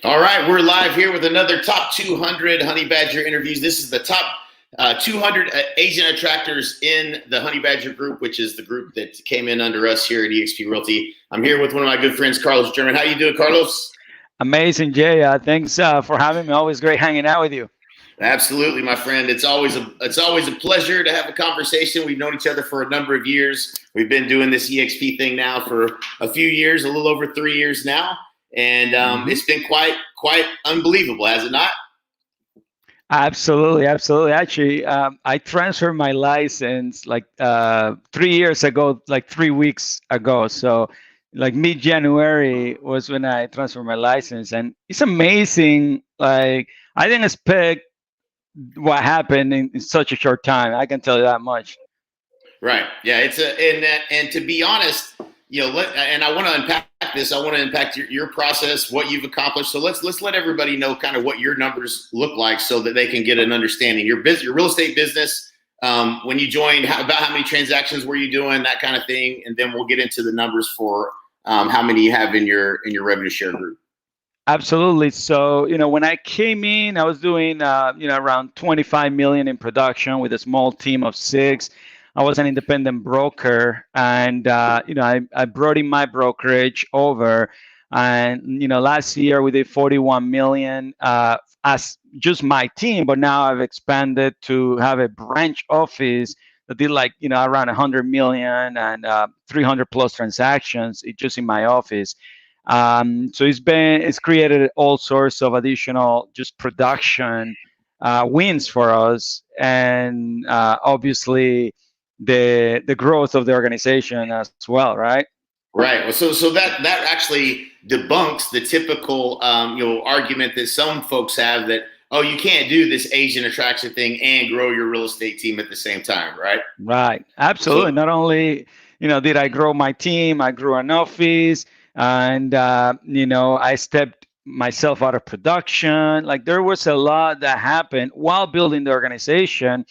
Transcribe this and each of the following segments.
All right, we're live here with another top 200 Honey Badger interviews. This is the top 200 agent attractors in the Honey Badger group, which is the group that came in under us here at eXp Realty. I'm here with one of my good friends, Carlos German. How you doing, Carlos? Amazing, Jay. Thanks for having me. Always great hanging out with you. Absolutely, my friend. It's always a pleasure to have a conversation. We've known each other for a number of years. We've been doing this eXp thing now for a few years, a little over 3 years now. And it's been quite unbelievable, has it not? Absolutely. Actually, I transferred my license like 3 years ago, like 3 weeks ago. So, like mid-January was when I transferred my license, and it's amazing. Like I didn't expect what happened in such a short time. I can tell you that much. Right. Yeah. And to be honest, and I want to unpack this. I want to unpack your process, what you've accomplished. So let's let everybody know kind of what your numbers look like, so that they can get an understanding. Your real estate business. When you joined, about how many transactions were you doing, that kind of thing, and then we'll get into the numbers for how many you have in your revenue share group. Absolutely. So, when I came in, I was doing, around 25 million in production with a small team of 6. I was an independent broker, and I brought in my brokerage over, and last year we did 41 million as just my team, but now I've expanded to have a branch office that did around 100 million and 300 plus transactions just in my office. So it's created all sorts of additional just production wins for us, and obviously the growth of the organization as well, right? Right. Well, so that actually debunks the typical argument that some folks have that, oh, you can't do this agent attraction thing and grow your real estate team at the same time, right? Right. Absolutely. Not only did I grow my team, I grew an office, and I stepped myself out of production. Like there was a lot that happened while building the organization,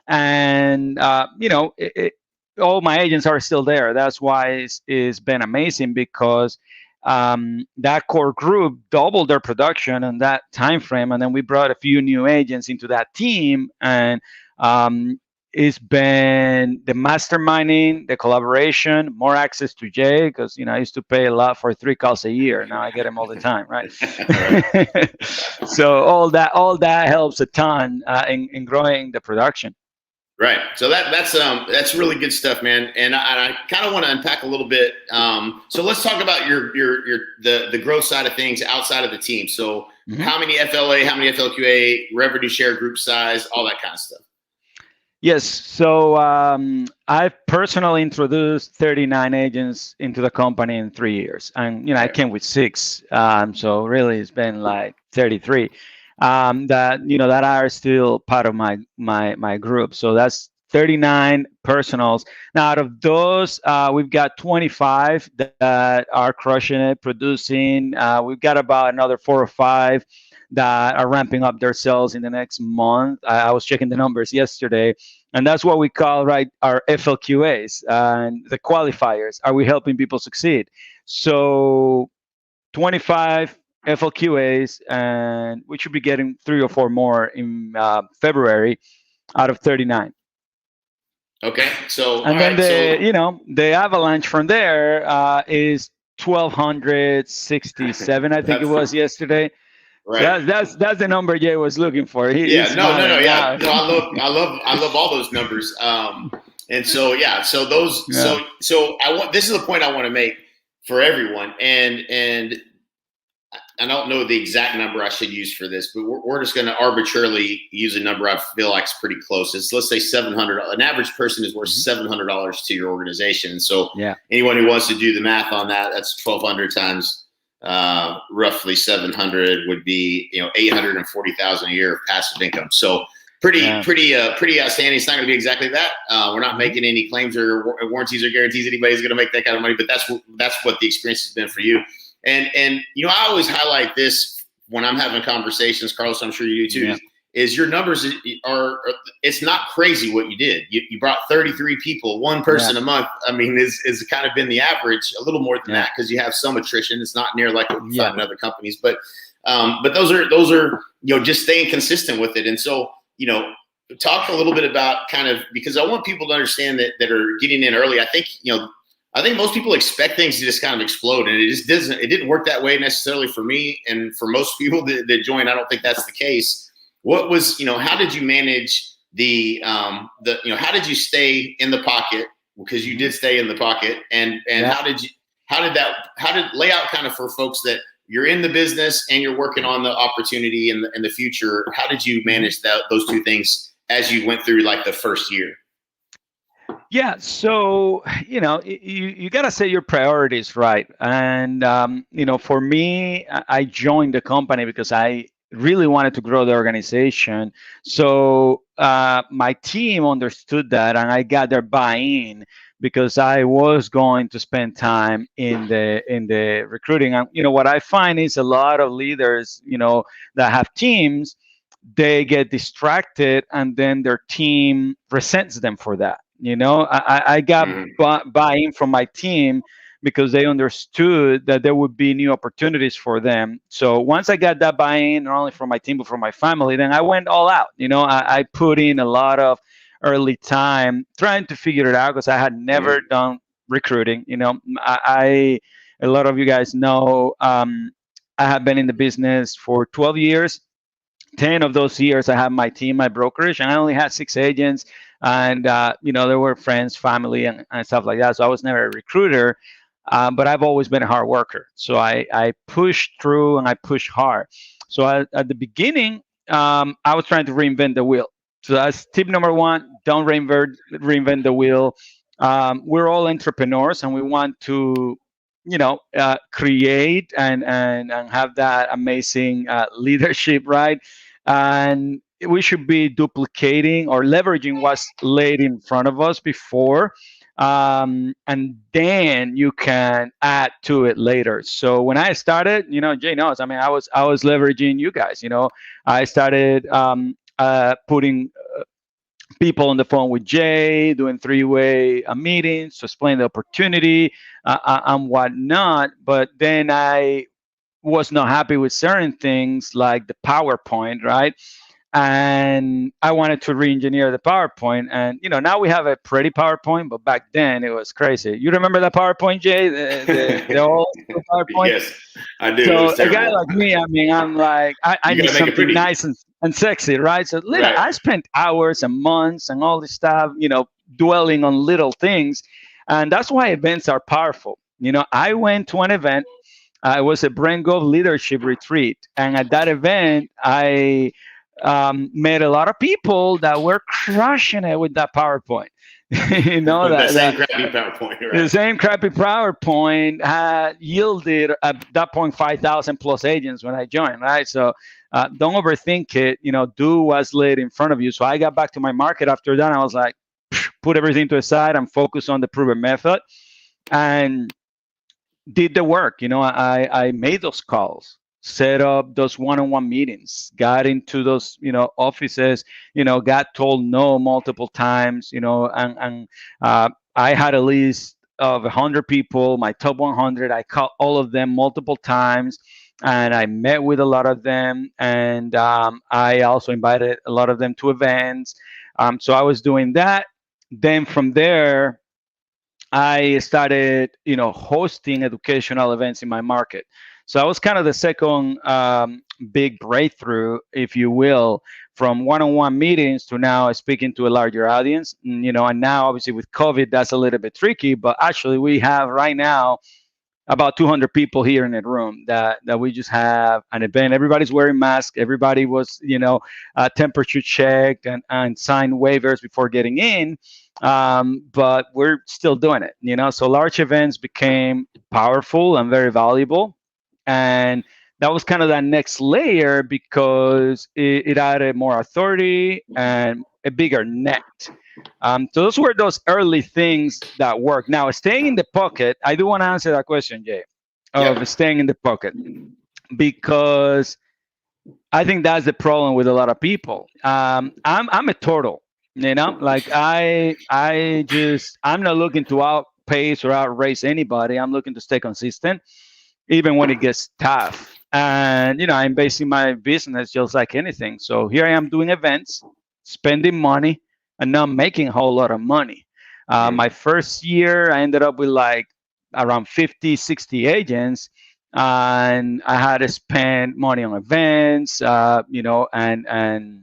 and all my agents are still there. That's why it's been amazing, because that core group doubled their production in that time frame, and then we brought a few new agents into that team, and it's been the masterminding, the collaboration, more access to Jay, because I used to pay a lot for 3 calls a year. Now I get them all the time, right? So all that helps a ton in growing the production. Right. So that's really good stuff, man. And I kind of want to unpack a little bit. So let's talk about the growth side of things outside of the team. So how many FLA, how many FLQA, revenue share, group size, all that kind of stuff. Yes. So I've personally introduced 39 agents into the company in 3 years, and I came with 6. So really, it's been like 33. That are still part of my group. So that's 39 personals. Now, out of those, we've got 25 that are crushing it, producing. We've got about another 4 or 5 that are ramping up their sales in the next month. I was checking the numbers yesterday, and that's what we call our FLQAs and the qualifiers. Are we helping people succeed? So 25 FLQAs, and we should be getting 3 or 4 more in February out of 39. Okay, so and then the avalanche from there is 1,267. I think it was yesterday. Right. That's the number Jay was looking for. No. Yeah, no. I love all those numbers. And so those. Yeah. So this is the point I want to make for everyone, and I don't know the exact number I should use for this, but we're just going to arbitrarily use a number I feel like is pretty close. Let's say $700. An average person is worth $700 to your organization. So anyone who wants to do the math on that, that's 1,200 times roughly 700 would be $840,000 a year of passive income. So pretty outstanding. It's not going to be exactly that. We're not making any claims or warranties or guarantees anybody's going to make that kind of money, but that's what the experience has been for you. And I always highlight this when I'm having conversations, Carlos, I'm sure you do too, is your numbers are it's not crazy what you did. You brought 33 people, one person a month. I mean, is kind of been the average, a little more than that, because you have some attrition. It's not near like what you find in other companies. But But those are just staying consistent with it. And so talk a little bit about kind of, because I want people to understand that are getting in early. I think most people expect things to just kind of explode, and it just doesn't. It didn't work that way necessarily for me, and for most people that join, I don't think that's the case. What was, how did you manage how did you stay in the pocket, because you did stay in the pocket, and how did lay out kind of for folks that you're in the business and you're working on the opportunity in the future. How did you manage those two things as you went through like the first year? Yeah, so you got to set your priorities right, and for me, I joined the company because I really wanted to grow the organization. So my team understood that, and I got their buy-in because I was going to spend time in the recruiting. And what I find is a lot of leaders, that have teams, they get distracted, and then their team resents them for that. I got buy-in from my team because they understood that there would be new opportunities for them. So once I got that buy-in, not only from my team but from my family, then I went all out. I put in a lot of early time trying to figure it out because I had never done recruiting. A lot of you guys know, I have been in the business for 12 years. 10 of those years I had my team, my brokerage, and I only had 6 agents. And there were friends, family, and stuff like that. So I was never a recruiter, but I've always been a hard worker. So I pushed through and I pushed hard. So at the beginning, I was trying to reinvent the wheel. So that's tip number one: don't reinvent the wheel. We're all entrepreneurs, and we want to create and have that amazing leadership, right? And we should be duplicating or leveraging what's laid in front of us before, and then you can add to it later. So when I started, Jay knows, I was leveraging you guys. I started putting people on the phone with Jay, doing 3-way meetings to explain the opportunity and whatnot. But then I was not happy with certain things like the PowerPoint, right? And I wanted to re-engineer the PowerPoint. And now we have a pretty PowerPoint, but back then it was crazy. You remember that PowerPoint, Jay? The old PowerPoint? Yes, I do. So a guy like me, I'm like, I need something nice and sexy, right? So right. I spent hours and months and all this stuff, dwelling on little things. And that's why events are powerful. I went to an event. It was a Brengov leadership retreat. And at that event, I met a lot of people that were crushing it with that PowerPoint. The same crappy PowerPoint, right? The same crappy PowerPoint had yielded at that point 5,000 plus agents when I joined, right? So don't overthink it. Do what's laid in front of you. So I got back to my market after that. And I was like, put everything to the side and focus on the proven method, and did the work. I made those calls, set up those one-on-one meetings, got into those, offices, got told no multiple times, and I had a list of 100 people, my top 100. I called all of them multiple times, and I met with a lot of them, and I also invited a lot of them to events. So I was doing that. Then from there, I started, hosting educational events in my market. So that was kind of the second big breakthrough, if you will, from one-on-one meetings to now speaking to a larger audience. And now obviously with COVID, that's a little bit tricky, but actually we have right now about 200 people here in the room that we just have an event. Everybody's wearing masks. Everybody was, temperature checked and signed waivers before getting in. But we're still doing it, so large events became powerful and very valuable. And that was kind of that next layer because it added more authority and a bigger net. So those were those early things that work. Now, staying in the pocket, I do want to answer that question, Jay, of staying in the pocket, because I think that's the problem with a lot of people. I'm a turtle, like I'm not looking to outpace or outrace anybody. I'm looking to stay consistent, even when it gets tough. And I'm basing my business just like anything. So here I am doing events, spending money, and not making a whole lot of money. My first year, I ended up with like around 50, 60 agents, and I had to spend money on events, and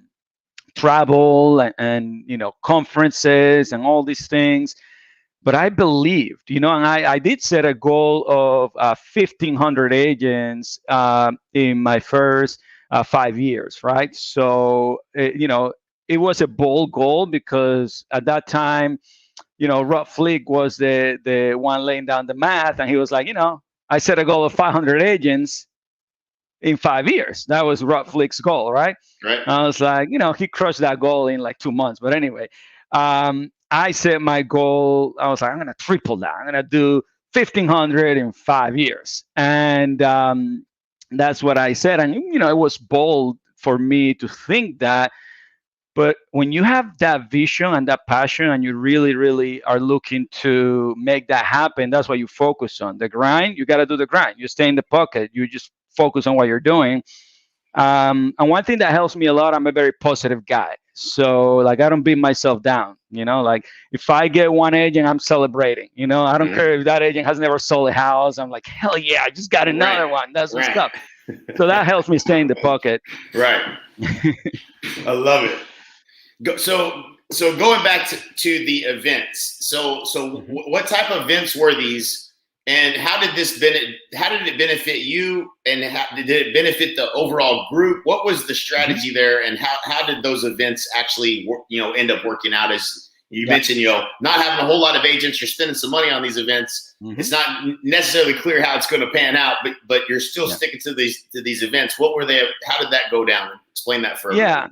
travel and conferences and all these things. But I believed, and I did set a goal of 1,500 agents in my first 5 years, right? So, it was a bold goal because at that time, Rob Flick was the one laying down the math, and he was like, I set a goal of 500 agents in 5 years. That was Rob Flick's goal, right? Right. I was like, he crushed that goal in like 2 months. But anyway, I set my goal. I was like, I'm going to triple that. I'm going to do 1,500 in 5 years. And that's what I said. And, it was bold for me to think that. But when you have that vision and that passion and you really, really are looking to make that happen, that's what you focus on. The grind, you got to do the grind. You stay in the pocket. You just focus on what you're doing. And one thing that helps me a lot, I'm a very positive guy. So like I don't beat myself down. Like if I get one agent, I'm celebrating. I don't care if that agent has never sold a house. I'm like, hell yeah, I just got another one. That's what's up. So that helps me stay in the pocket. Right. I love it. So going back to the events. So what type of events were these, and how did it benefit you, and did it benefit the overall group? What was the strategy there, and how did those events actually end up working out? As you mentioned, not having a whole lot of agents, you're spending some money on these events. It's not necessarily clear how it's going to pan out, but you're still sticking to these events. What were they? How did that go down? Explain that for everyone. Yeah.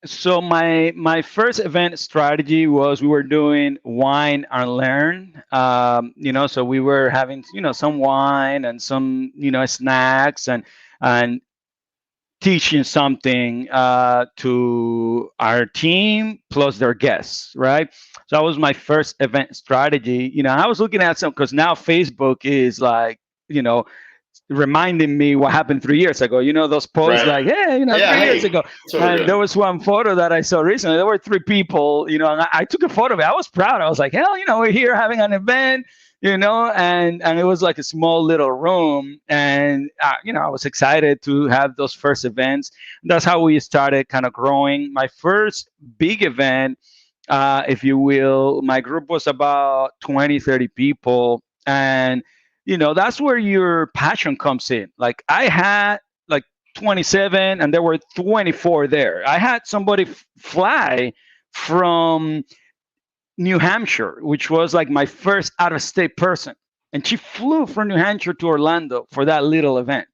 So my first event strategy was we were doing wine and learn. So we were having some wine and some snacks and teaching something to our team plus their guests, right? So that was my first event strategy. I was looking at some because now Facebook is like reminding me what happened 3 years ago. Those posts like, hey, 3 years ago. And there was one photo that I saw recently. There were three people, and I took a photo of it. I was proud. I was like, hell, we're here having an event, and it was like a small little room. And, I was excited to have those first events. That's how we started kind of growing. My first big event, if you will, my group was about 20, 30 people. And that's where your passion comes in. Like I had like 27 and there were 24 there. I had somebody fly from New Hampshire, which was like my first out of state person. And she flew from New Hampshire to Orlando for that little event.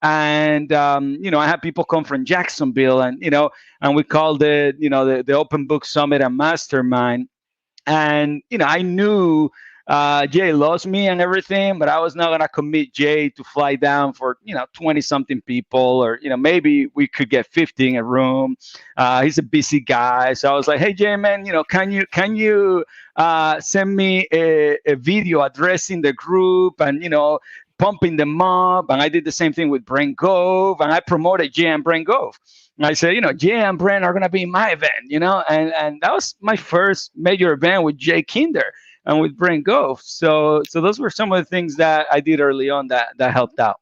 And, I had people come from Jacksonville and we called it, the Open Book Summit and Mastermind. And, I knew Jay loves me and everything, but I was not going to commit Jay to fly down for, 20 something people, or, maybe we could get 50 in a room. He's a busy guy. So I was like, hey, Jay, man, can you send me a video addressing the group and, pumping them up? And I did the same thing with Brent Gove, and I promoted Jay and Brent Gove. And I said, Jay and Brent are going to be in my event, and that was my first major event with Jay Kinder and with Brent Gove. So those were some of the things that I did early on that helped out.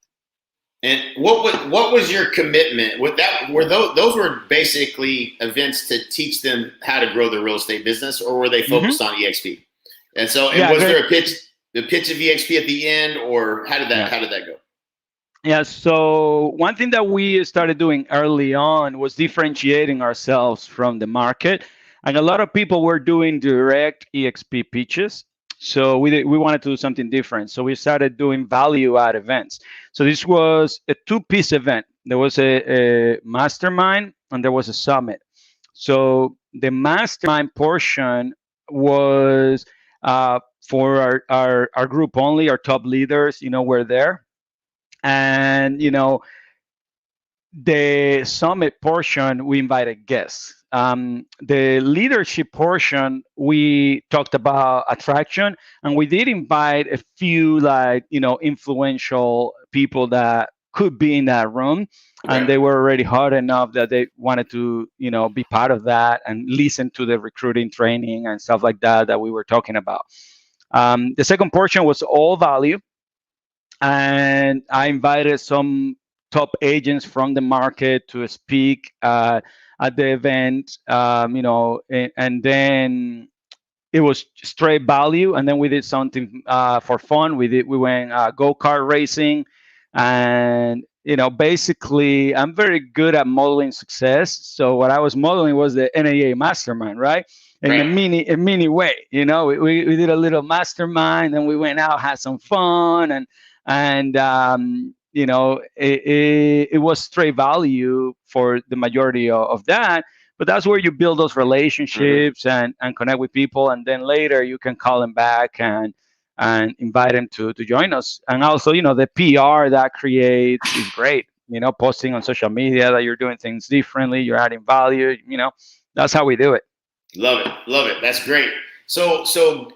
And what was your commitment with that? Were those were basically events to teach them how to grow their real estate business, or were they focused on eXp? And so, was there a pitch of eXp at the end, or how did that go? Yeah, so one thing that we started doing early on was differentiating ourselves from the market. And a lot of people were doing direct EXP pitches. So we wanted to do something different. So we started doing value add events. So this was a two-piece event. There was a mastermind and there was a summit. So the mastermind portion was for our group only, our top leaders, were there. And, the summit portion, we invited guests. The leadership portion, we talked about attraction, and we did invite a few influential people that could be in that room, and they were already hot enough that they wanted to, be part of that and listen to the recruiting training and stuff like that we were talking about. The second portion was all value, and I invited some top agents from the market to speak at the event, and then it was straight value, and then we did something for fun. We went go-kart racing, and basically I'm very good at modeling success. So what I was modeling was the NAA mastermind, right? In a mini way, we did a little mastermind, and we went out, had some fun, and it was straight value for the majority of that. But that's where you build those relationships and connect with people, and then later you can call them back and invite them to join us. And also, the PR that creates is great. Posting on social media that you're doing things differently, you're adding value. That's how we do it. Love it. That's great. So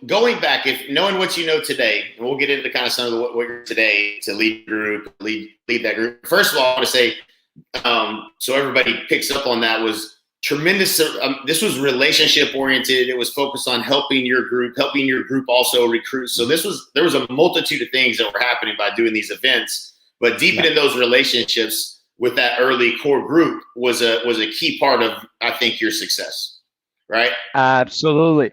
going back, if knowing what you know today, and we'll get into kind of some of what you're today to lead that group. First of all, I want to say, so everybody picks up on that, was tremendous. This was relationship oriented. It was focused on helping your group also recruit. So there was a multitude of things that were happening by doing these events, but deepening those relationships with that early core group was a key part of, I think, your success, right? Absolutely.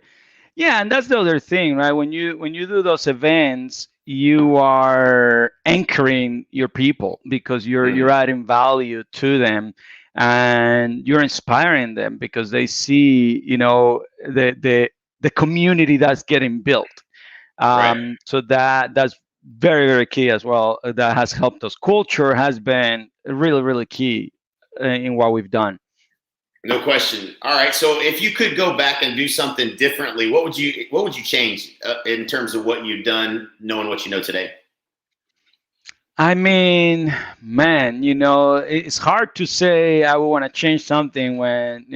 Yeah, and that's the other thing, right? When you do those events, you are anchoring your people because you're adding value to them, and you're inspiring them because they see, the community that's getting built. So that's very, very key as well. That has helped us. Culture has been really, really key in what we've done. No question. All right. So if you could go back and do something differently, what would you change in terms of what you've done, knowing what you know today? I mean, man, it's hard to say I would want to change something when,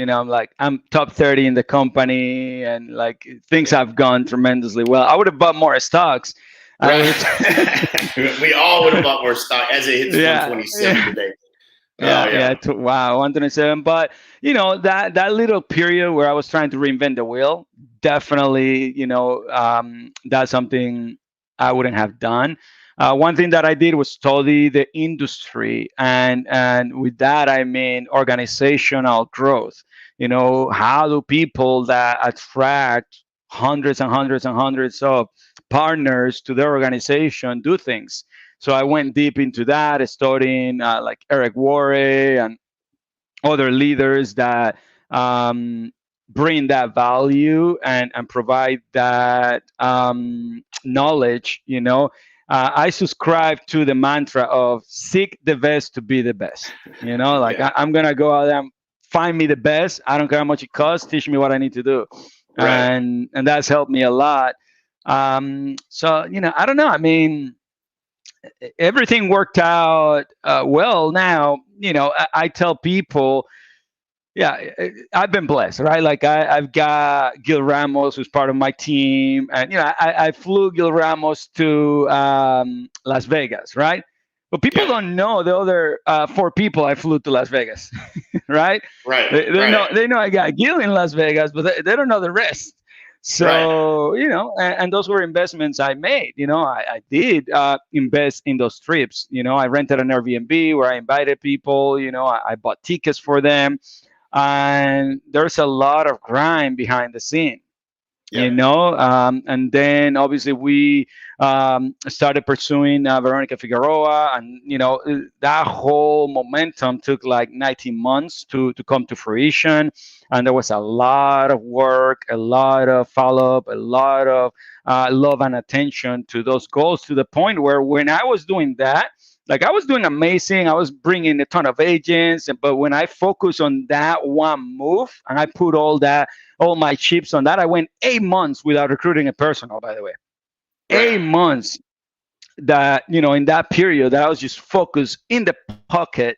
I'm top 30 in the company and like things have gone tremendously well. I would have bought more stocks. Right. We all would have bought more stock as it hits 127 today. Wow, 127. But that little period where I was trying to reinvent the wheel, definitely, that's something I wouldn't have done. One thing that I did was study the industry, and with that I mean organizational growth. How do people that attract hundreds and hundreds and hundreds of partners to their organization do things? So I went deep into that, studying like Eric Worre and other leaders that bring that value and provide that knowledge. I subscribe to the mantra of seek the best to be the best. I'm going to go out there and find me the best. I don't care how much it costs. Teach me what I need to do. Right. And that's helped me a lot. So, I don't know. I mean, everything worked out well. Now, I tell people, I've been blessed, right? Like I've got Gil Ramos, who's part of my team, and I flew Gil Ramos to Las Vegas, right? But people don't know the other 4 people I flew to Las Vegas, right? Right. They know I got Gil in Las Vegas, but they don't know the rest. So, and those were investments I made. I did invest in those trips. I rented an Airbnb where I invited people. I bought tickets for them. And there's a lot of grind behind the scene. And then obviously we started pursuing Veronica Figueroa, and that whole momentum took like 19 months to come to fruition, and there was a lot of work, a lot of follow-up, a lot of love and attention to those goals, to the point where when I was doing that, like I was doing amazing, I was bringing a ton of agents, but when I focused on that one move and I put all my chips on that, I went 8 months without recruiting a personal, by the way. 8 months that, in that period that I was just focused in the pocket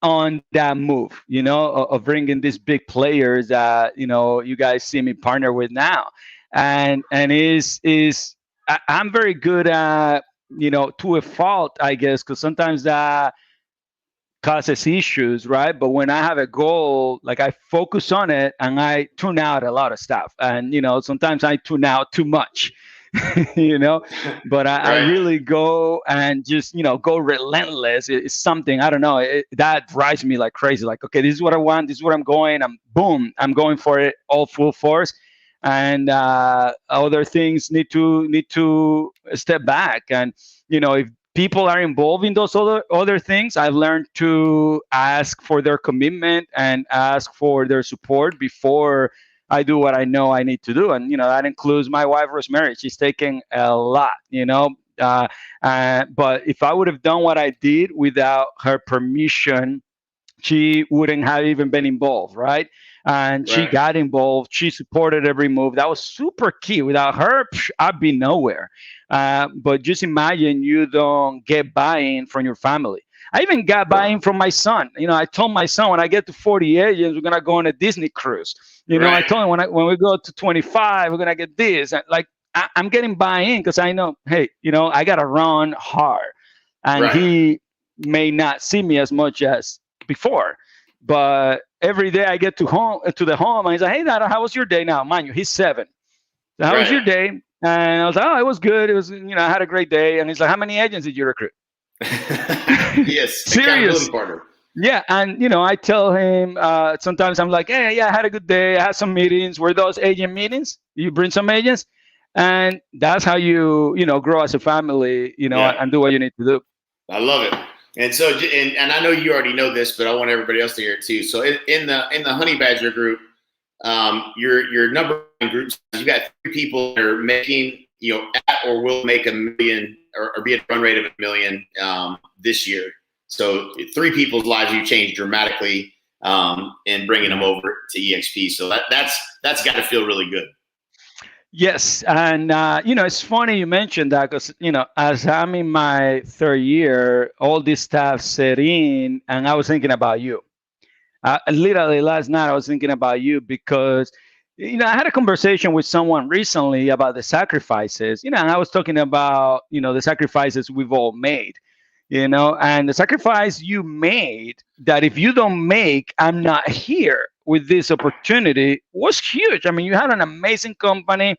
on that move, of bringing these big players that, you guys see me partner with now. And I'm very good at to a fault, I guess, because sometimes that causes issues, right? But when I have a goal, like I focus on it and I tune out a lot of stuff. And, sometimes I tune out too much, you know, but I Right. really go and just, go relentless. It's something, I don't know, that drives me like crazy. Like, okay, this is what I want. This is where I'm going. I'm going for it all full force. And other things need to step back. And, if people are involved in those other things, I've learned to ask for their commitment and ask for their support before I do what I know I need to do. And that includes my wife Rosemary. She's taking a lot, but if I would have done what I did without her permission, she wouldn't have even been involved, right? And she Right. got involved. She supported every move. That was super key. Without her, I'd be nowhere. But just imagine you don't get buy-in from your family. I even got buy-in from my son. I told my son when I get to 40 agents, we're gonna go on a Disney cruise. I Right. told him when we go to 25, we're gonna get this. And like I'm getting buy-in because I know, hey, I gotta run hard, and Right. he may not see me as much as before, but every day I get to the home, and he's like, "Hey, Dad, how was your day?" Now, mind you, he's 7. So how was Right. your day? And I was like, "Oh, it was good. It was, I had a great day." And he's like, "How many agents did you recruit?" Yes. Serious. Accountability partner. Yeah, and I tell him sometimes I'm like, "Hey, yeah, I had a good day. I had some meetings. Were those agent meetings? You bring some agents." And that's how you grow as a family, Yeah. and do what you need to do. I love it. And so, and I know you already know this, but I want everybody else to hear it too. So in the Honey Badger group, your number one group, you got 3 people that are making, at or will make $1 million or be at a run rate of $1 million this year. So 3 people's lives you changed dramatically in bringing them over to eXp. So that's got to feel really good. Yes, and it's funny you mentioned that because as I'm in my 3rd year, all this stuff set in, and I was thinking about you. Literally last night, I was thinking about you because I had a conversation with someone recently about the sacrifices. And I was talking about the sacrifices we've all made. And the sacrifice you made that if you don't make, I'm not here with this opportunity was huge. I mean, you had an amazing company,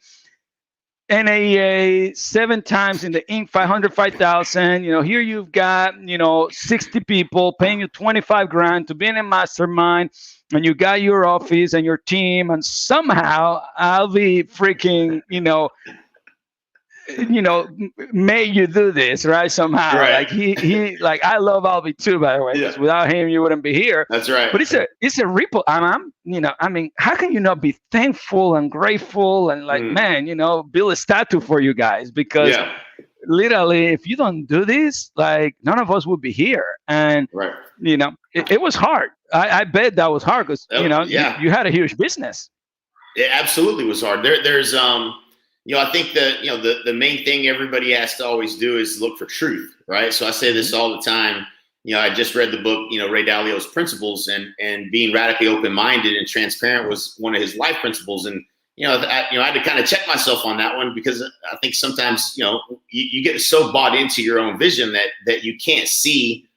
NAA 7 times in the Inc. 505,000. Here you've got 60 people paying you 25 grand to be in a mastermind, and you got your office and your team, and somehow I'll be freaking made you do this, right? Somehow, Right. like he like I love Albie too, by the way, because without him you wouldn't be here. That's right. But it's a ripple. I'm I mean, how can you not be thankful and grateful and like, man, build a statue for you guys, because literally, if you don't do this, like none of us would be here. And right. It was hard. I bet that was hard because you had a huge business. It absolutely was hard. There's I think that the main thing everybody has to always do is look for truth, right? So I say this all the time. I just read the book, Ray Dalio's Principles, and being radically open-minded and transparent was one of his life principles. And I had to kind of check myself on that one, because I think sometimes you get so bought into your own vision that you can't see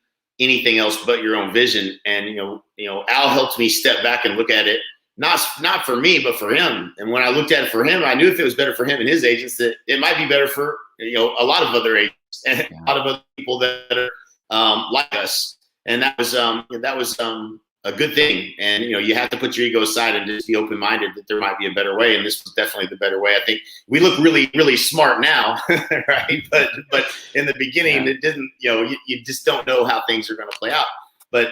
anything else but your own vision. And Al helped me step back and look at it. Not for me, but for him. And when I looked at it for him, I knew if it was better for him and his agents, that it might be better for a lot of other agents and a lot of other people that are like us. And that was a good thing. And you have to put your ego aside and just be open minded that there might be a better way. And this was definitely the better way. I think we look really, really smart now, right? But in the beginning, it didn't. You just don't know how things are going to play out. But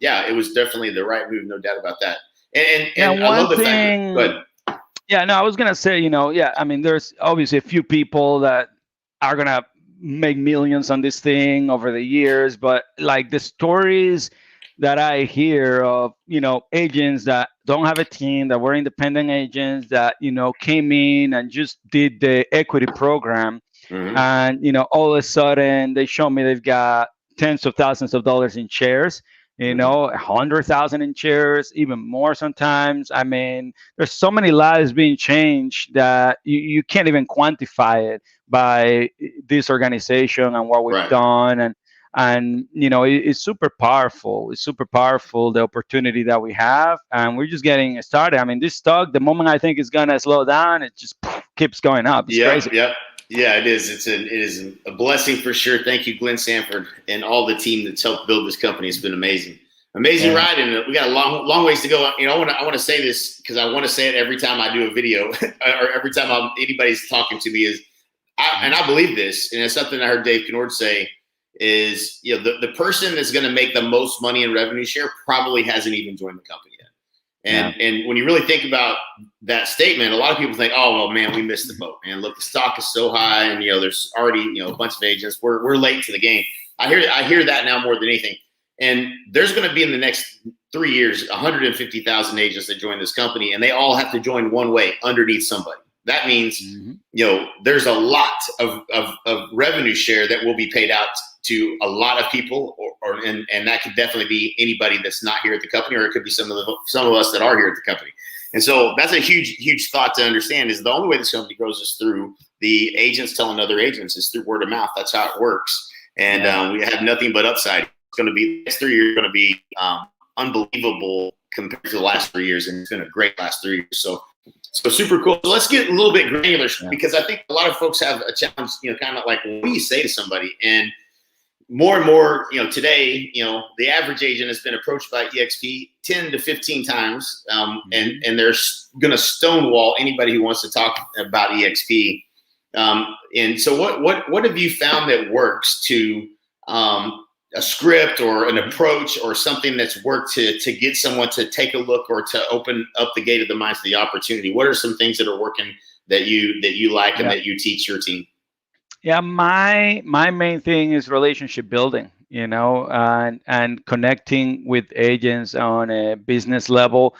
it was definitely the right move, no doubt about that. And I love the fact that, I was gonna say, I mean, there's obviously a few people that are gonna make millions on this thing over the years, but like the stories that I hear of, agents that don't have a team, that were independent agents that, came in and just did the equity program, and all of a sudden they show me they've got tens of thousands of dollars in shares. 100,000 in shares, even more sometimes. I mean, there's so many lives being changed that you can't even quantify it by this organization and what we've Right. done. And it's super powerful. It's super powerful, the opportunity that we have, and we're just getting started. I mean, this stock, the moment I think it's gonna slow down, it just keeps going up. It's Yep. crazy. Yep. Yeah, it is. It is a blessing for sure. Thank you, Glenn Sanford, and all the team that's helped build this company. It's been amazing, amazing Yeah. ride, and we got a long ways to go. I want to say this because I want to say it every time I do a video or every time anybody's talking to me. And I believe this, and it's something I heard Dave Kennord say. Is the person that's going to make the most money in revenue share probably hasn't even joined the company yet. And when you really think about that statement, a lot of people think, oh, well, man, we missed the boat. Man, look, the stock is so high, and there's already a bunch of agents. We're late to the game. I hear that now more than anything. And there's going to be in the next 3 years 150,000 agents that join this company, and they all have to join one way underneath somebody. That means there's a lot of revenue share that will be paid out to a lot of people, and that could definitely be anybody that's not here at the company, or it could be some of us that are here at the company. And so that's a huge thought to understand. Is the only way this company grows is through the agents telling other agents. Is through word of mouth. That's how it works. And we have nothing but upside. It's going to be next 3 years going to be unbelievable compared to the last 3 years, and it's been a great last 3 years. So super cool. So let's get a little bit granular because I think a lot of folks have a challenge. Kind of like, what do you say to somebody? And more and more, today, the average agent has been approached by eXp 10 to 15 times, and they're going to stonewall anybody who wants to talk about eXp. And so what have you found that works to a script or an approach or something that's worked to get someone to take a look or to open up the gate of the mind to the opportunity? What are some things that are working that you like and that you teach your team? Yeah, my main thing is relationship building, and connecting with agents on a business level.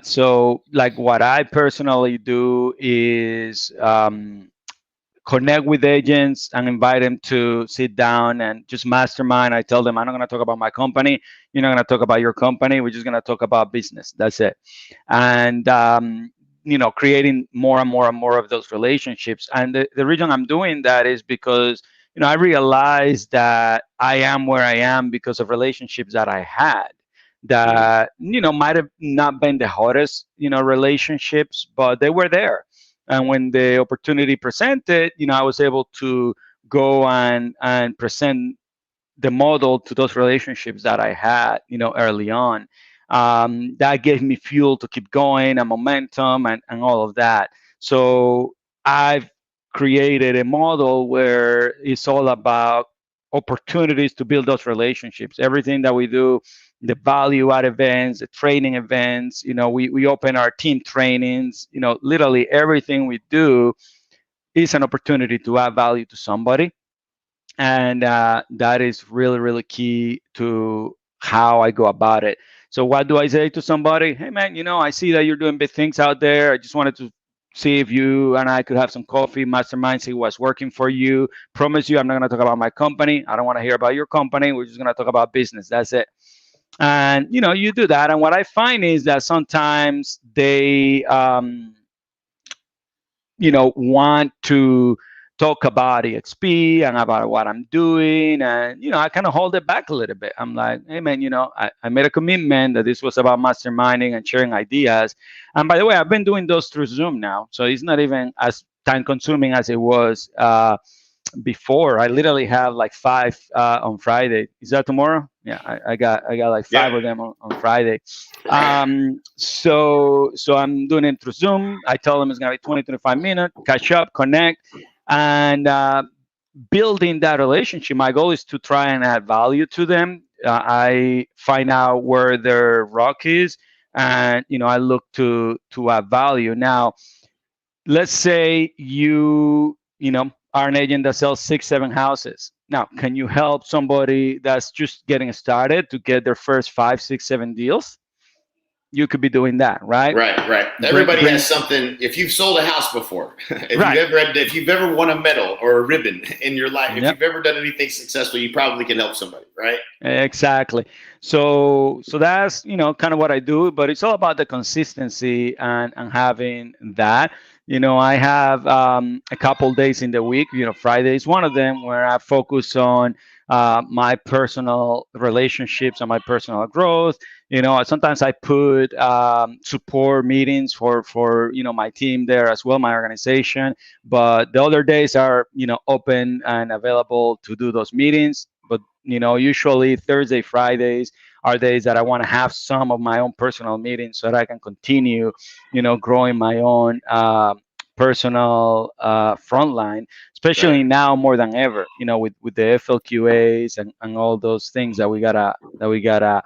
So like what I personally do is connect with agents and invite them to sit down and just mastermind. I tell them, I'm not going to talk about my company. You're not going to talk about your company. We're just going to talk about business. That's it. And creating more and more and more of those relationships. And the reason I'm doing that is because, I realized that I am where I am because of relationships that I had that, might have not been the hottest, relationships, but they were there. And when the opportunity presented, I was able to go and present the model to those relationships that I had, early on. That gave me fuel to keep going and momentum and all of that. So I've created a model where it's all about opportunities to build those relationships. Everything that we do, the value add events, the training events, we open our team trainings, literally everything we do is an opportunity to add value to somebody. And that is really, really key to how I go about it. So what do I say to somebody? Hey, man, I see that you're doing big things out there. I just wanted to see if you and I could have some coffee, mastermind, see what's working for you. Promise you, I'm not going to talk about my company. I don't want to hear about your company. We're just going to talk about business. That's it. And, you do that. And what I find is that sometimes they, want to talk about eXp and about what I'm doing. And, I kind of hold it back a little bit. I'm like, hey, man, I made a commitment that this was about masterminding and sharing ideas. And by the way, I've been doing those through Zoom now. So it's not even as time consuming as it was before. I literally have like 5 on Friday. Is that tomorrow? Yeah, I got like 5 of them on Friday. So I'm doing it through Zoom. I tell them it's gonna be 20, 25 minutes, catch up, connect, and building that relationship. My goal is to try and add value to them. I find out where their rock is, and I look to add value. Now, let's say you are an agent that sells 6, 7 houses. Now, can you help somebody that's just getting started to get their first 5, 6, 7 deals? you could be doing that, right? Right. Everybody has something. If you've sold a house before, if you've ever won a medal or a ribbon in your life, if you've ever done anything successful, you probably can help somebody, right? Exactly. So that's kind of what I do, but it's all about the consistency and having that. I have a couple days in the week. Friday is one of them where I focus on my personal relationships and my personal growth. Sometimes I put support meetings for my team there as well, my organization. But the other days are open and available to do those meetings. But usually Thursday, Fridays are days that I want to have some of my own personal meetings so that I can continue, growing my own personal frontline, especially now more than ever, with the FLQAs and all those things that we gotta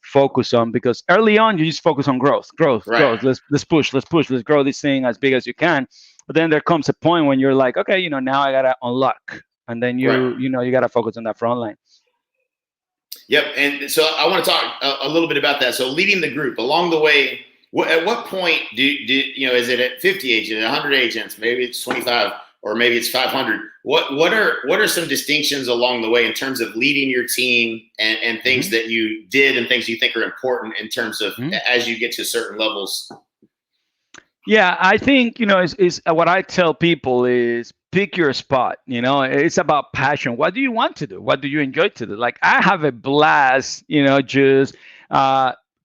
focus on, because early on you just focus on growth. Let's push, let's grow this thing as big as you can. But then there comes a point when you're like, okay, now I gotta unlock, and then you gotta focus on that front line. Yep. And so I want to talk a little bit about that. So leading the group along the way, at what point is it at 50 agents, 100 agents, maybe it's 25, or maybe it's 500? What are some distinctions along the way in terms of leading your team and things that you did and things you think are important in terms of as you get to certain levels? Yeah, I think is what I tell people is pick your spot. It's about passion. What do you want to do? What do you enjoy to do? Like, I have a blast, just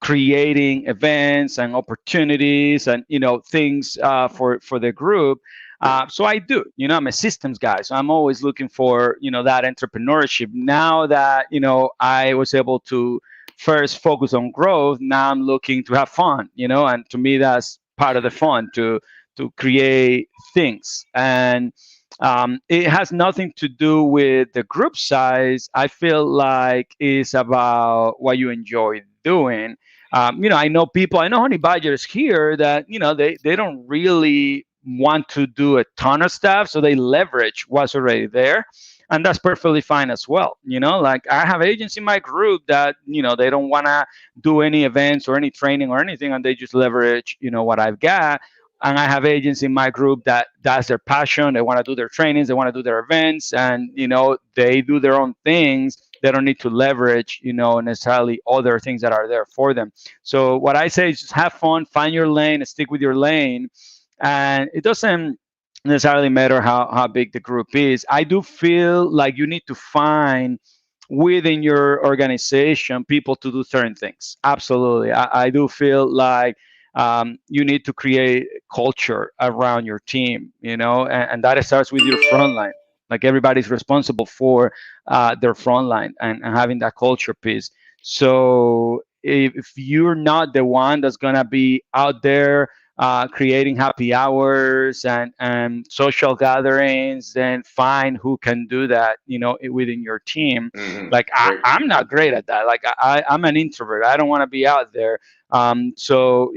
creating events and opportunities and things for the group. So I do. I'm a systems guy, so I'm always looking for that entrepreneurship. Now that I was able to first focus on growth, now I'm looking to have fun. And to me, that's part of the fun, to create things. And it has nothing to do with the group size. I feel like it's about what you enjoy doing. I know honey badgers here that they don't really want to do a ton of stuff, so they leverage what's already there, and that's perfectly fine as well. Like, I have agents in my group that they don't want to do any events or any training or anything, and they just leverage what I've got. And I have agents in my group that that's their passion. They want to do their trainings, they want to do their events, and they do their own things. They don't need to leverage necessarily other things that are there for them. So what I say is just have fun, find your lane, stick with your lane. And it doesn't necessarily matter how big the group is. I do feel like you need to find within your organization people to do certain things. Absolutely. I do feel like you need to create culture around your team, and that starts with your front line. Like, everybody's responsible for their front line and having that culture piece. So if you're not the one that's going to be out there creating happy hours and social gatherings, then find who can do that, within your team. Like, I'm not great at that. Like, I'm an introvert. I don't want to be out there. So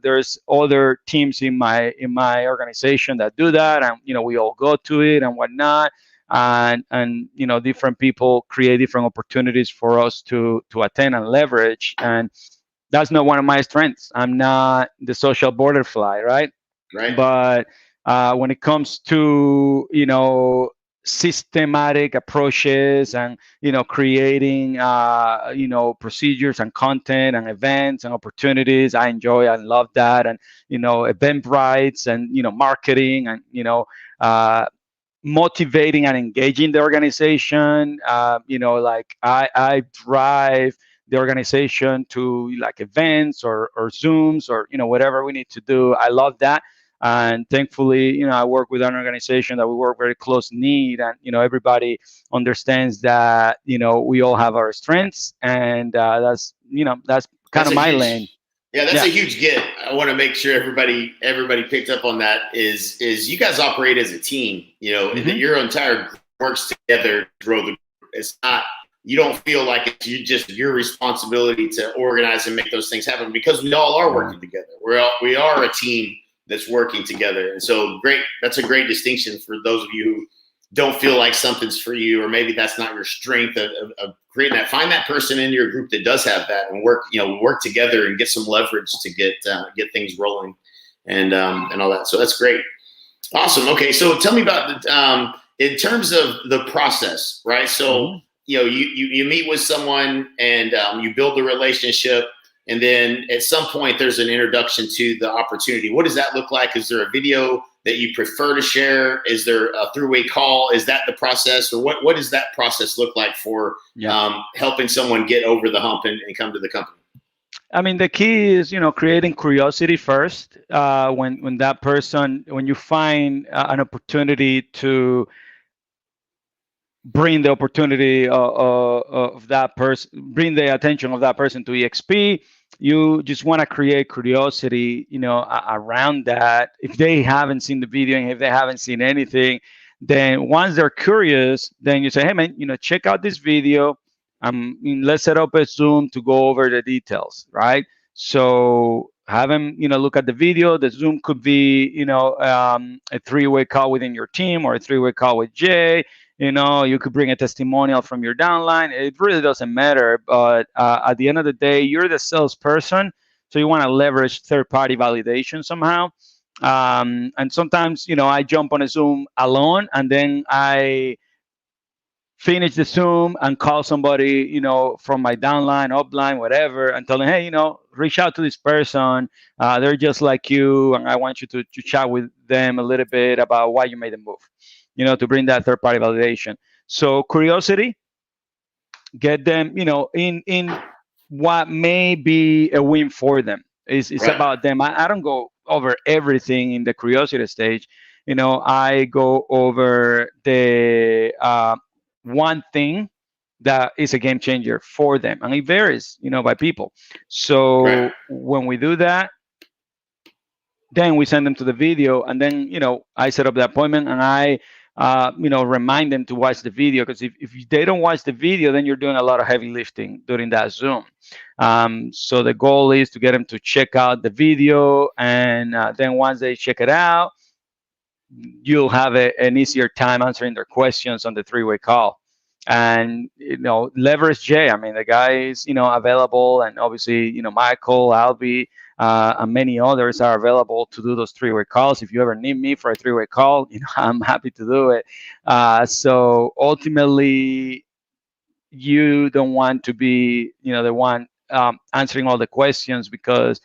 there's other teams in my organization that do that, and we all go to it and whatnot. And different people create different opportunities for us to attend and leverage. And that's not one of my strengths. I'm not the social butterfly, right? But when it comes to systematic approaches and creating procedures and content and events and opportunities, I enjoy and love that. And Eventbrites and marketing and motivating and engaging the organization. Like, I drive the organization to like events or Zooms or whatever we need to do. I love that. And thankfully, I work with an organization that we work very close knit, and everybody understands that we all have our strengths, and that's kind of my lane. Yeah, that's a huge get. I want to make sure everybody picked up on that. Is you guys operate as a team? Your entire group works together to grow the group. It's not, you don't feel like it's just your responsibility to organize and make those things happen, because we all are working together. We are a team that's working together. And so great. That's a great distinction for those of you don't feel like something's for you, or maybe that's not your strength of creating that. Find that person in your group that does have that, and work together and get some leverage to get things rolling, and all that. So that's great. Awesome. Okay, so tell me about in terms of the process, right? So you meet with someone and you build the relationship, and then at some point there's an introduction to the opportunity. What does that look like? Is there a video that you prefer to share? Is there a three-way call? Is that the process, or what does that process look like for helping someone get over the hump and come to the company? I mean, the key is, creating curiosity first. When that person, when you find an opportunity to bring the opportunity of that person, bring the attention of that person to EXP, you just want to create curiosity, around that. If they haven't seen the video and if they haven't seen anything, then once they're curious, then you say, hey man, check out this video. Let's set up a Zoom to go over the details, right? So have them, look at the video. The Zoom could be, a three-way call within your team or a three-way call with Jay. You could bring a testimonial from your downline. It really doesn't matter. But at the end of the day, you're the salesperson. So you want to leverage third-party validation somehow. And sometimes, I jump on a Zoom alone and then I finish the Zoom and call somebody, from my downline, upline, whatever, and tell them, hey, reach out to this person. They're just like you, and I want you to chat with them a little bit about why you made the move, to bring that third party validation. So curiosity, get them, in what may be a win for them. It's Right. about them. I don't go over everything in the curiosity stage. I go over the one thing that is a game changer for them, and it varies, by people. So Right. when we do that, then we send them to the video, and then I set up the appointment, and I remind them to watch the video, because if they don't watch the video, then you're doing a lot of heavy lifting during that Zoom. So the goal is to get them to check out the video, and then once they check it out, you'll have an easier time answering their questions on the three-way call. And leverage Jay. I mean, the guy is available, and obviously Michael, Albie, and many others are available to do those three-way calls. If you ever need me for a three-way call, I'm happy to do it. So ultimately, you don't want to be the one answering all the questions, because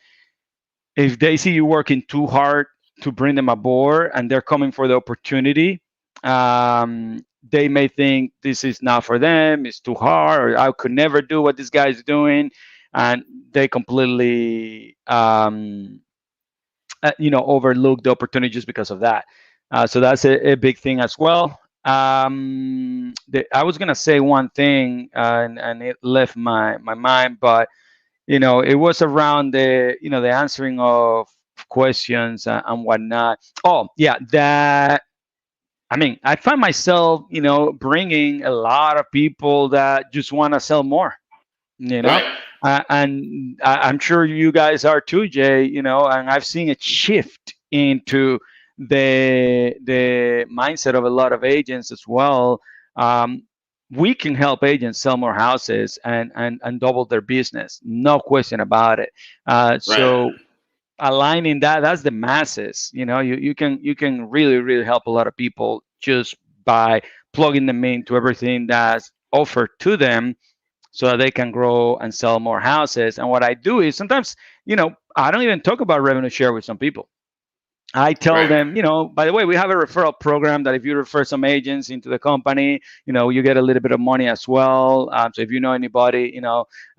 if they see you working too hard to bring them aboard and they're coming for the opportunity, they may think this is not for them, it's too hard, or I could never do what this guy is doing, and they completely overlook the opportunity just because of that. So that's a big thing as well. I was gonna say one thing, and it left my mind, but it was around the answering of questions and whatnot. Oh yeah, that. I mean, I find myself, bringing a lot of people that just want to sell more. Right. And I'm sure you guys are too, Jay. And I've seen a shift into the mindset of a lot of agents as well. We can help agents sell more houses and double their business, no question about it. So aligning that's the masses. You can really help a lot of people just by plugging them into everything that's offered to them, so that they can grow and sell more houses. And what I do is sometimes, I don't even talk about revenue share with some people. I tell them, by the way, we have a referral program that if you refer some agents into the company, you get a little bit of money as well. So if you know anybody,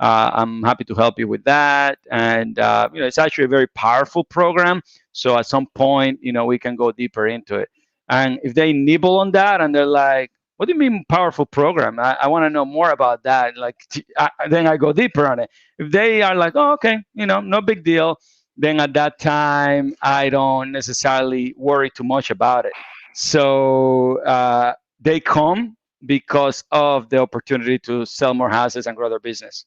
I'm happy to help you with that. And, it's actually a very powerful program. So at some point, we can go deeper into it. And if they nibble on that and they're like, what do you mean powerful program? I want to know more about that. Like, then I go deeper on it. If they are like, oh, okay, no big deal, then at that time, I don't necessarily worry too much about it. So they come because of the opportunity to sell more houses and grow their business.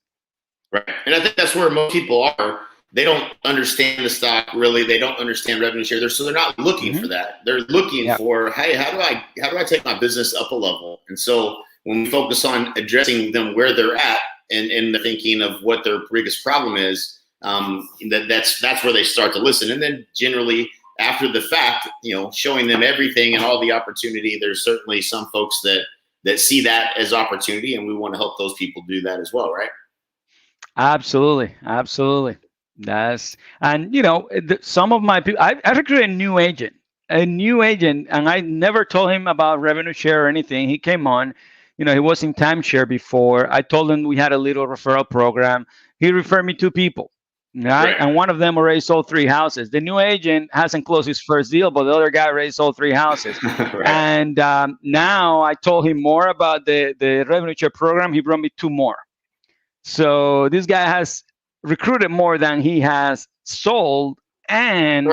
Right. And I think that's where most people are. they don't understand the stock really. They don't understand revenue share. So they're not looking for that. They're looking for, hey, how do I take my business up a level? And so when we focus on addressing them where they're at and the thinking of what their biggest problem is, that's where they start to listen. And then generally after the fact, showing them everything and all the opportunity, there's certainly some folks that see that as opportunity, and we want to help those people do that as well, right? Absolutely. Some of my people, I recruited a new agent, and I never told him about revenue share or anything. He came on, he was in timeshare before. I told him we had a little referral program. He referred me two people, right? And one of them already sold 3 houses. The new agent hasn't closed his first deal, but the other guy already sold 3 houses. Right. And now I told him more about the revenue share program. He brought me 2 more. So this guy has recruited more than he has sold, and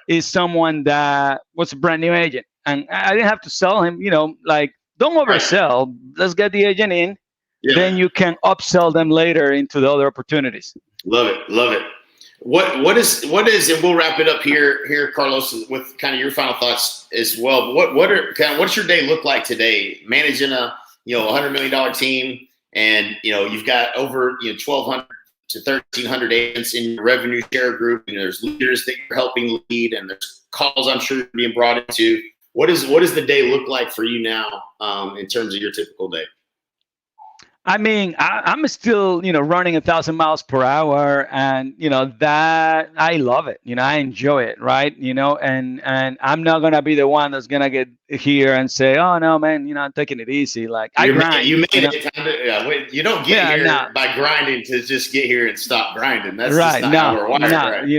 is someone that was a brand new agent. And I didn't have to sell him, like, don't oversell. Let's get the agent in. Yeah. Then you can upsell them later into the other opportunities. Love it. What is, and we'll wrap it up here, Carlos, with kind of your final thoughts as well. What's your day look like today, managing a $100 million team? And, you've got over 1,200 to 1,300 agents in your revenue share group. And there's leaders that you're helping lead, and there's calls I'm sure you're being brought into. What does the day look like for you now in terms of your typical day? I mean, I'm still, running 1,000 miles per hour, and that I love it. I enjoy it, right? And I'm not gonna be the one that's gonna get here and say, "Oh no, man, I'm taking it easy." Like I grind. You don't get here by grinding to just get here and stop grinding. That's right. Just not how we're wired,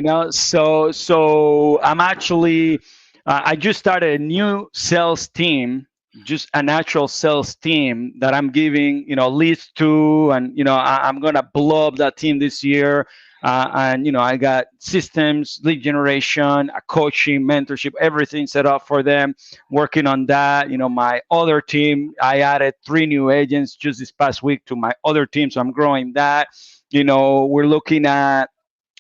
right? So I'm actually, I just started a new sales team. Just a natural sales team that I'm giving, leads to, and I'm gonna blow up that team this year. And I got systems, lead generation, a coaching, mentorship, everything set up for them. Working on that. My other team, I added 3 new agents just this past week to my other team, so I'm growing that. We're looking at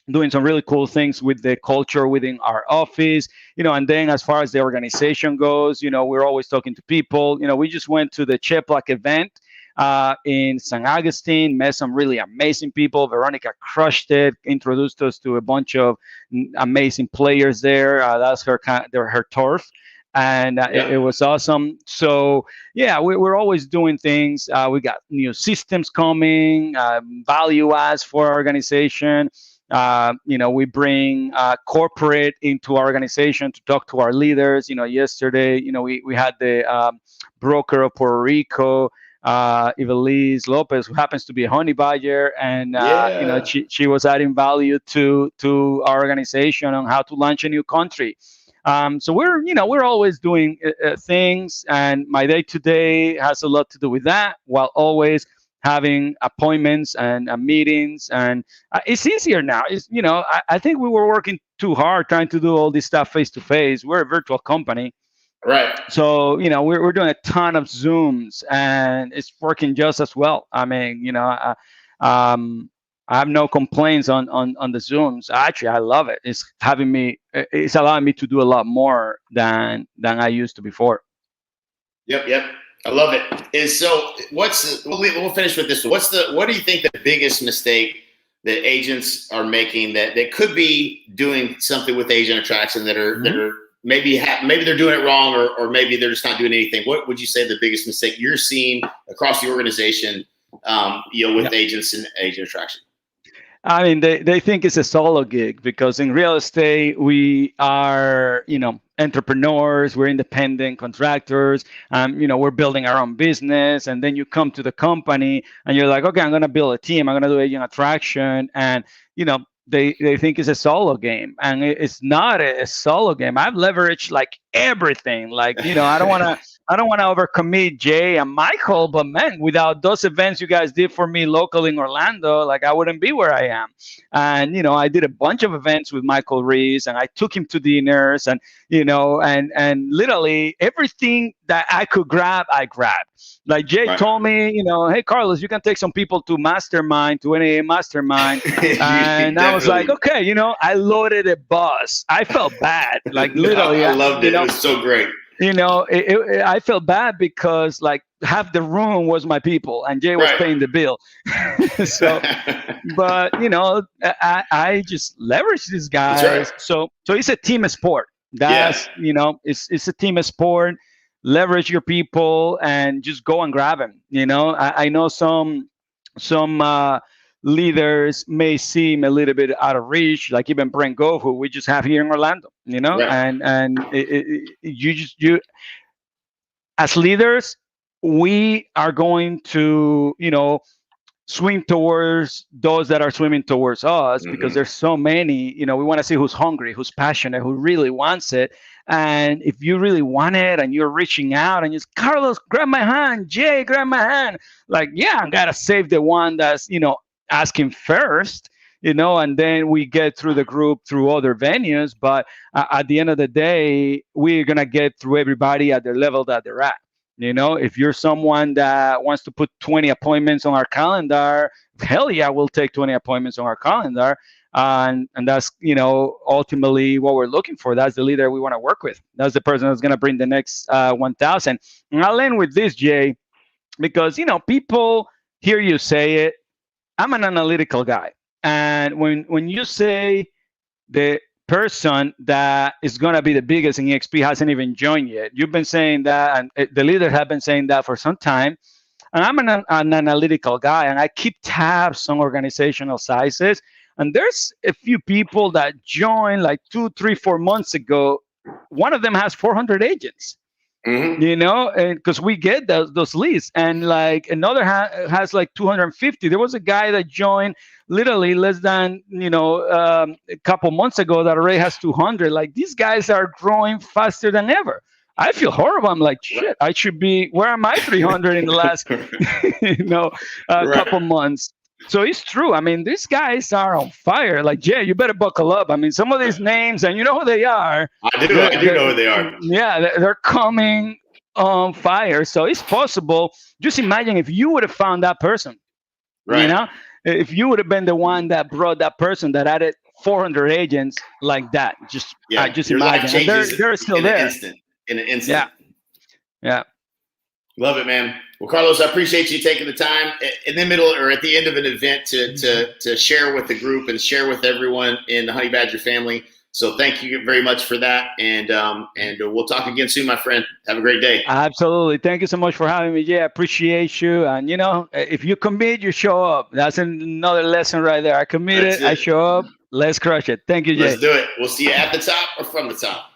doing some really cool things with the culture within our office, and then as far as the organization goes, we're always talking to people. We just went to the Cheplac event in St. Augustine, met some really amazing people. Veronica crushed it, introduced us to a bunch of amazing players there. That's her turf. And it was awesome. So yeah, we're always doing things. We got new systems coming, value adds for our organization. We bring corporate into our organization to talk to our leaders. Yesterday, we had the broker of Puerto Rico, Ivelisse Lopez, who happens to be a honey buyer, and she was adding value to our organization on how to launch a new country. So we're always doing things, and my day to day has a lot to do with that, while always having appointments and meetings, and it's easier now. I think we were working too hard trying to do all this stuff face to face. We're a virtual company, right? So we're doing a ton of Zooms, and it's working just as well. I mean, I have no complaints on the Zooms. Actually, I love it. It's allowing me to do a lot more than I used to before. Yep. I love it. So we'll finish with this. What do you think the biggest mistake that agents are making that could be doing something with agent attraction that are maybe they're doing it wrong, or maybe they're just not doing anything? What would you say the biggest mistake you're seeing across the organization, with agents and agent attraction? I mean, they think it's a solo gig, because in real estate, we are, entrepreneurs, we're independent contractors, we're building our own business. And then you come to the company and you're like, okay, I'm going to build a team. I'm going to do agent attraction. And, they think it's a solo game, and it's not a solo game. I've leveraged like everything. Like, I don't want to I don't want to overcommit Jay and Michael, but man, without those events you guys did for me locally in Orlando, like I wouldn't be where I am. And I did a bunch of events with Michael Reese, and I took him to dinners, and and literally everything that I could grab, I grabbed. Like Jay told me, hey Carlos, you can take some people to mastermind, to NAA mastermind, and I was like, okay, I loaded a bus. I felt bad, like literally. I loved it. It was so great. I felt bad because like half the room was my people and Jay was paying the bill. So, but I just leverage these guys. Right. So it's a team sport. That's it's a team sport. Leverage your people and just go and grab them. I know some leaders may seem a little bit out of reach, like even Brent Gove, who we just have here in Orlando, and you as leaders, we are going to, swim towards those that are swimming towards us because there's so many, we want to see who's hungry, who's passionate, who really wants it. And if you really want it and you're reaching out and just, Carlos, grab my hand, Jay, grab my hand. Like, yeah, I got to save the one that's, asking first, and then we get through the group through other venues. But at the end of the day, we're going to get through everybody at the level that they're at. If you're someone that wants to put 20 appointments on our calendar, hell yeah, we'll take 20 appointments on our calendar. And that's, ultimately what we're looking for. That's the leader we want to work with. That's the person that's going to bring the next 1,000. And I'll end with this, Jay, because, people hear you say it. I'm an analytical guy. And when you say the person that is going to be the biggest in eXp hasn't even joined yet, you've been saying that, and the leaders have been saying that for some time. And I'm an analytical guy, and I keep tabs on organizational sizes. And there's a few people that joined like 2, 3, 4 months ago. One of them has 400 agents. Because we get those leads, and like another has like 250. There was a guy that joined literally less than a couple months ago that already has 200. Like, these guys are growing faster than ever. I feel horrible. I'm like, shit, I should be, where am I 300 in the last couple months? So it's true. I mean, these guys are on fire. Like, Jay, you better buckle up. I mean, some of these names, and you know who they are. I do know who they are. Yeah, they're coming on fire. So it's possible. Just imagine if you would have found that person. Right. If you would have been the one that brought that person that added 400 agents like that. Just imagine. They're still there. In an instant. Yeah. Love it, man. Well, Carlos, I appreciate you taking the time in the middle or at the end of an event to share with the group and share with everyone in the Honey Badger family. So thank you very much for that. And we'll talk again soon, my friend. Have a great day. Absolutely. Thank you so much for having me. Yeah, appreciate you. And, if you commit, you show up. That's another lesson right there. I committed. I show up. Let's crush it. Thank you, Jay. Let's do it. We'll see you at the top or from the top.